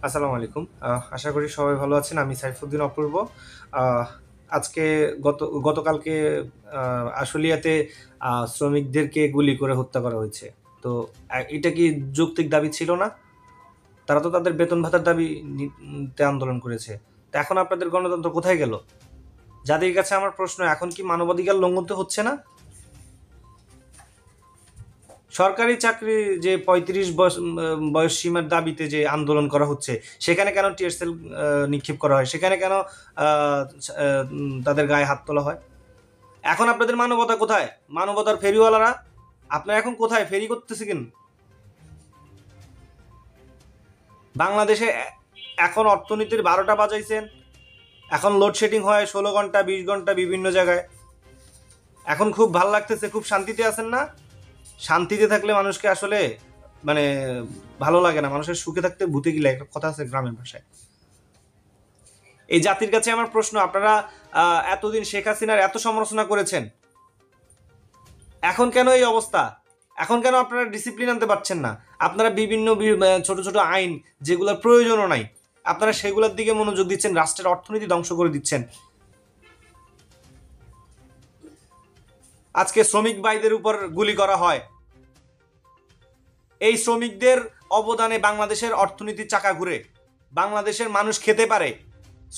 আসসালামু আলাইকুম। আশা করি সবাই ভালো আছেন। আমি সাইফুদ্দিন অপূর্ব। আহ আজকে গতকালকে আশুলিয়াতে শ্রমিকদেরকে গুলি করে হত্যা করা হয়েছে। তো এটা কি যৌক্তিক দাবি ছিল না? তারা তো তাদের বেতন ভাতার দাবি তে আন্দোলন করেছে। তো এখন আপনাদের গণতন্ত্র কোথায় গেল? যাদের কাছে আমার প্রশ্ন, এখন কি মানবাধিকার লঙ্ঘন তো হচ্ছে না? সরকারি চাকরি যে ৩৫ বয়স সীমার দাবিতে যে আন্দোলন করা হচ্ছে, সেখানে কেন টিয়ারশেল নিক্ষেপ করা হয়? সেখানে কেন তাদের গায়ে হাত তোলা হয়? এখন আপনাদের মানবতা কোথায়? মানবতার ফেরিওয়ালারা আপনারা এখন কোথায়? ফেরি করতেছে কেন? বাংলাদেশে এখন অর্থনীতির ১২টা বাজাইছেন, এখন লোডশেডিং হয় ১৬ ঘন্টা ২০ ঘন্টা বিভিন্ন জায়গায়। এখন খুব ভাল লাগতেছে, খুব শান্তিতে আছেন না? শান্তিতে থাকলে মানুষকে আসলে মানে ভালো লাগে না, মানুষের সুখে থাকতে ভূতে গিলে, একটা কথা আছে গ্রামের ভাষায়। এই জাতির কাছে আমার প্রশ্ন, আপনারা এতদিন শেখ হাসিনার এত সমালোচনা করেছেন, এখন কেন এই অবস্থা? এখন কেন আপনারা ডিসিপ্লিন আনতে পারছেন না? আপনারা বিভিন্ন ছোট ছোট আইন যেগুলোর প্রয়োজনও নাই, আপনারা সেগুলোর দিকে মনোযোগ দিচ্ছেন, রাষ্ট্রের অর্থনীতি ধ্বংস করে দিচ্ছেন। আজকে শ্রমিক ভাইদের উপর গুলি করা হয়, এই শ্রমিকদের অবদানে বাংলাদেশের অর্থনীতির চাকা ঘুরে, বাংলাদেশের মানুষ খেতে পারে।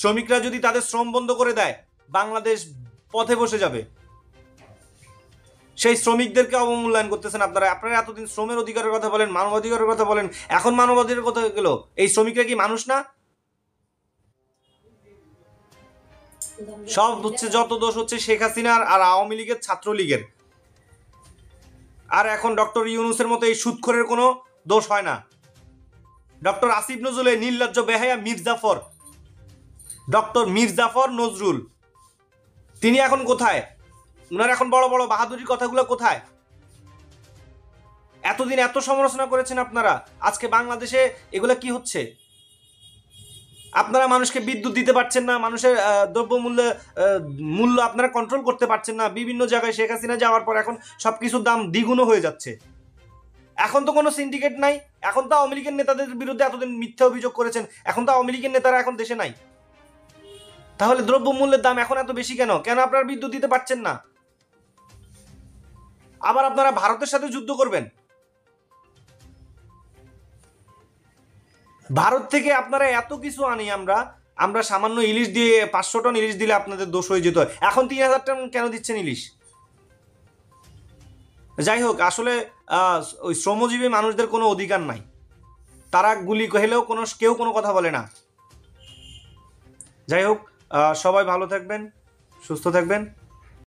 শ্রমিকরা যদি তাদের শ্রম বন্ধ করে দেয়, বাংলাদেশ পথে বসে যাবে। সেই শ্রমিকদেরকে অবমূল্যায়ন করতেছেন আপনারা। আপনারা এতদিন শ্রমের অধিকারের কথা বলেন, মানবাধিকারের কথা বলেন, এখন মানবাধিকারের কথা গেল। এই শ্রমিকরা কি মানুষ না? সব হচ্ছে, যত দোষ হচ্ছে শেখ হাসিনার আর আওয়ামী লীগের, ছাত্রলীগের। আর এখন ডক্টর ইউনূসের মতো এই সুদখোরের কোনো দোষ হয় না। ডক্টর আসিফ নজরুল, নির্লজ্জ বেহায়া মির্জাফর, ডক্টর মির্জাফর নজরুল, তিনি এখন কোথায়? ওনার এখন বড় বড় বাহাদুরির কথাগুলো কোথায়? এতদিন এত সমালোচনা করেছেন আপনারা, আজকে বাংলাদেশে এগুলা কি হচ্ছে? আপনারা মানুষকে বিদ্যুৎ দিতে পারছেন না, মানুষের দ্রব্যমূল্য মূল্য আপনারা কন্ট্রোল করতে পারছেন না। বিভিন্ন জায়গায় শেখ হাসিনা যাওয়ার পর এখন সবকিছুর দাম দ্বিগুণ হয়ে যাচ্ছে। এখন তো কোনো সিন্ডিকেট নাই। এখন তো আওয়ামী লীগের নেতাদের বিরুদ্ধে এতদিন মিথ্যা অভিযোগ করেছেন, এখন তো আওয়ামী লীগের নেতারা এখন দেশে নাই। তাহলে দ্রব্যমূল্যের দাম এখন এত বেশি কেন? কেন আপনারা বিদ্যুৎ দিতে পারছেন না? আবার আপনারা ভারতের সাথে যুদ্ধ করবেন? ভারত থেকে আপনারা এত কিছু আনি, আমরা আমরা সামান্য ইলিশ দিয়ে ৫০০ টন ইলিশ দিলে আপনাদের দোষ হয়ে যেত, এখন ৩০০০ টন কেন দিচ্ছেন ইলিশ? যাই হোক, আসলে ওই শ্রমজীবী মানুষদের কোনো অধিকার নাই, তারা গুলি কহেলেও কেউ কোনো কথা বলে না। যাই হোক, সবাই ভালো থাকবেন, সুস্থ থাকবেন।